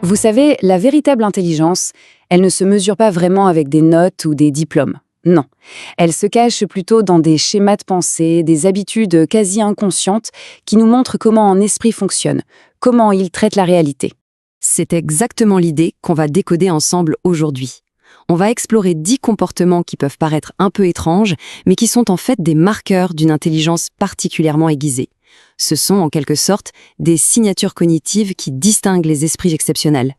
Vous savez, la véritable intelligence, elle ne se mesure pas vraiment avec des notes ou des diplômes. Non. Elle se cache plutôt dans des schémas de pensée, des habitudes quasi inconscientes qui nous montrent comment un esprit fonctionne, comment il traite la réalité. C'est exactement l'idée qu'on va décoder ensemble aujourd'hui. On va explorer 10 comportements qui peuvent paraître un peu étranges, mais qui sont en fait des marqueurs d'une intelligence particulièrement aiguisée. Ce sont en quelque sorte des signatures cognitives qui distinguent les esprits exceptionnels.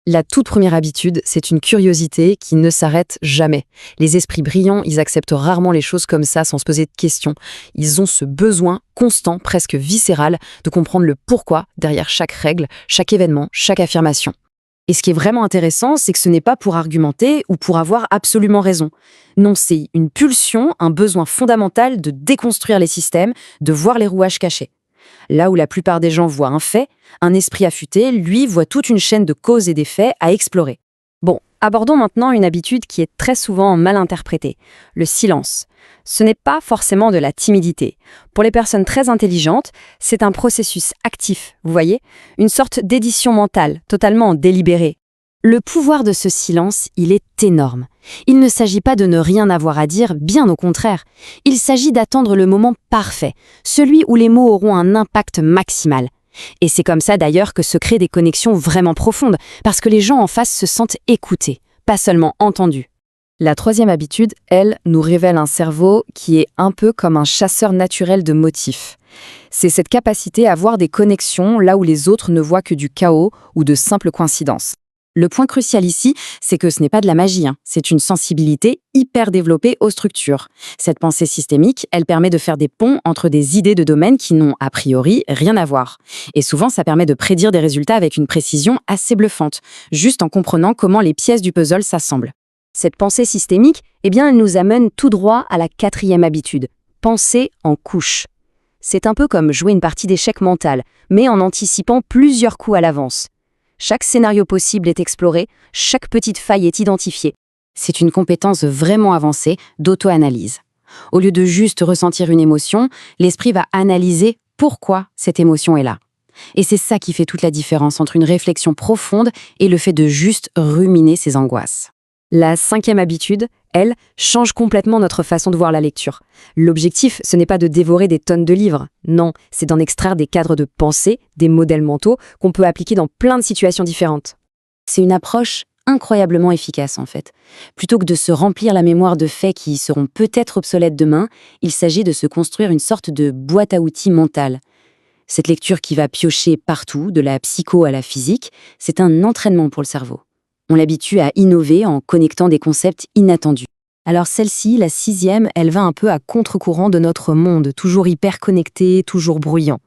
La toute première habitude, c'est une curiosité qui ne s'arrête jamais. Les esprits brillants, ils acceptent rarement les choses comme ça sans se poser de questions. Ils ont ce besoin constant, presque viscéral, de comprendre le pourquoi derrière chaque règle, chaque événement, chaque affirmation. Et ce qui est vraiment intéressant, c'est que ce n'est pas pour argumenter ou pour avoir absolument raison. Non, c'est une pulsion, un besoin fondamental de déconstruire les systèmes, de voir les rouages cachés. Là où la plupart des gens voient un fait, un esprit affûté, lui, voit toute une chaîne de causes et d'effets à explorer. Bon, abordons maintenant une habitude qui est très souvent mal interprétée, le silence. Ce n'est pas forcément de la timidité. Pour les personnes très intelligentes, c'est un processus actif, vous voyez, une sorte d'édition mentale, totalement délibérée. Le pouvoir de ce silence, il est énorme. Il ne s'agit pas de ne rien avoir à dire, bien au contraire. Il s'agit d'attendre le moment parfait, celui où les mots auront un impact maximal. Et c'est comme ça d'ailleurs que se créent des connexions vraiment profondes, parce que les gens en face se sentent écoutés, pas seulement entendus. La troisième habitude, elle, nous révèle un cerveau qui est un peu comme un chasseur naturel de motifs. C'est cette capacité à voir des connexions là où les autres ne voient que du chaos ou de simples coïncidences. Le point crucial ici, c'est que ce n'est pas de la magie, c'est une sensibilité hyper développée aux structures. Cette pensée systémique, elle permet de faire des ponts entre des idées de domaines qui n'ont a priori rien à voir. Et souvent, ça permet de prédire des résultats avec une précision assez bluffante, juste en comprenant comment les pièces du puzzle s'assemblent. Cette pensée systémique, elle nous amène tout droit à la quatrième habitude, penser en couches. C'est un peu comme jouer une partie d'échecs mental, mais en anticipant plusieurs coups à l'avance. Chaque scénario possible est exploré, chaque petite faille est identifiée. C'est une compétence vraiment avancée d'auto-analyse. Au lieu de juste ressentir une émotion, l'esprit va analyser pourquoi cette émotion est là. Et c'est ça qui fait toute la différence entre une réflexion profonde et le fait de juste ruminer ses angoisses. La cinquième habitude, elle, change complètement notre façon de voir la lecture. L'objectif, ce n'est pas de dévorer des tonnes de livres. Non, c'est d'en extraire des cadres de pensée, des modèles mentaux qu'on peut appliquer dans plein de situations différentes. C'est une approche incroyablement efficace en fait. Plutôt que de se remplir la mémoire de faits qui seront peut-être obsolètes demain, il s'agit de se construire une sorte de boîte à outils mentale. Cette lecture qui va piocher partout, de la psycho à la physique, c'est un entraînement pour le cerveau. On l'habitue à innover en connectant des concepts inattendus. Alors celle-ci, la sixième, elle va un peu à contre-courant de notre monde, toujours hyper connecté, toujours bruyant.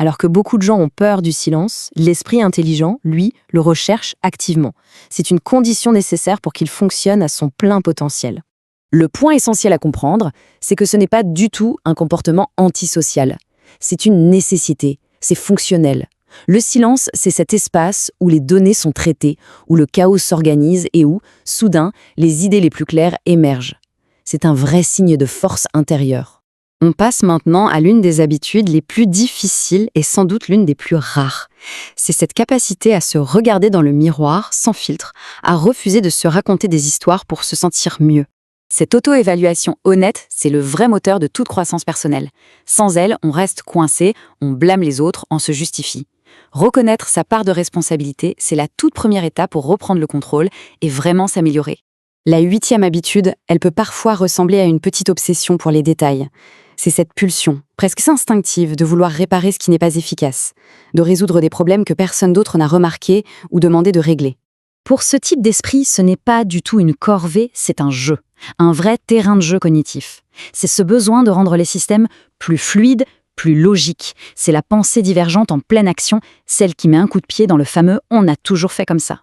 Alors que beaucoup de gens ont peur du silence, l'esprit intelligent, lui, le recherche activement. C'est une condition nécessaire pour qu'il fonctionne à son plein potentiel. Le point essentiel à comprendre, c'est que ce n'est pas du tout un comportement antisocial. C'est une nécessité, c'est fonctionnel. Le silence, c'est cet espace où les données sont traitées, où le chaos s'organise et où, soudain, les idées les plus claires émergent. C'est un vrai signe de force intérieure. On passe maintenant à l'une des habitudes les plus difficiles et sans doute l'une des plus rares. C'est cette capacité à se regarder dans le miroir, sans filtre, à refuser de se raconter des histoires pour se sentir mieux. Cette auto-évaluation honnête, c'est le vrai moteur de toute croissance personnelle. Sans elle, on reste coincé, on blâme les autres, on se justifie. Reconnaître sa part de responsabilité, c'est la toute première étape pour reprendre le contrôle et vraiment s'améliorer. La huitième habitude, elle peut parfois ressembler à une petite obsession pour les détails. C'est cette pulsion, presque instinctive, de vouloir réparer ce qui n'est pas efficace, de résoudre des problèmes que personne d'autre n'a remarqués ou demandé de régler. Pour ce type d'esprit, ce n'est pas du tout une corvée, c'est un jeu, un vrai terrain de jeu cognitif. C'est ce besoin de rendre les systèmes plus fluides, plus logiques. C'est la pensée divergente en pleine action, celle qui met un coup de pied dans le fameux « on a toujours fait comme ça ».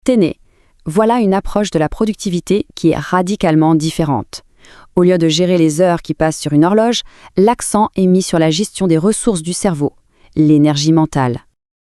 Tenez, voilà une approche de la productivité qui est radicalement différente. Au lieu de gérer les heures qui passent sur une horloge, l'accent est mis sur la gestion des ressources du cerveau, l'énergie mentale.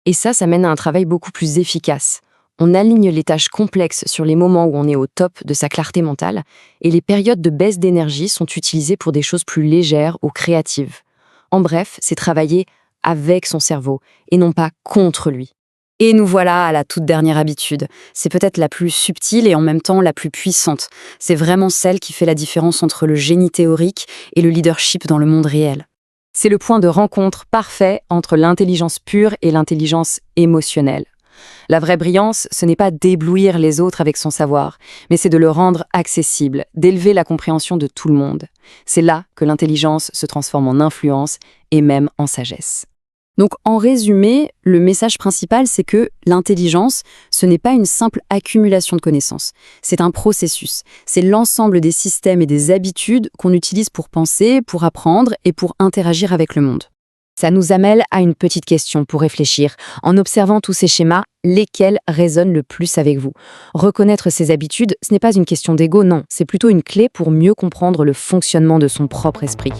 Et ça mène à un travail beaucoup plus efficace. On aligne les tâches complexes sur les moments où on est au top de sa clarté mentale et les périodes de baisse d'énergie sont utilisées pour des choses plus légères ou créatives. En bref, c'est travailler avec son cerveau et non pas contre lui. Et nous voilà à la toute dernière habitude. C'est peut-être la plus subtile et en même temps la plus puissante. C'est vraiment celle qui fait la différence entre le génie théorique et le leadership dans le monde réel. C'est le point de rencontre parfait entre l'intelligence pure et l'intelligence émotionnelle. La vraie brillance, ce n'est pas d'éblouir les autres avec son savoir, mais c'est de le rendre accessible, d'élever la compréhension de tout le monde. C'est là que l'intelligence se transforme en influence et même en sagesse. Donc en résumé, le message principal, c'est que l'intelligence, ce n'est pas une simple accumulation de connaissances. C'est un processus. C'est l'ensemble des systèmes et des habitudes qu'on utilise pour penser, pour apprendre et pour interagir avec le monde. Ça nous amène à une petite question pour réfléchir. En observant tous ces schémas, lesquels résonnent le plus avec vous? Reconnaître ces habitudes, ce n'est pas une question d'ego, non. C'est plutôt une clé pour mieux comprendre le fonctionnement de son propre esprit.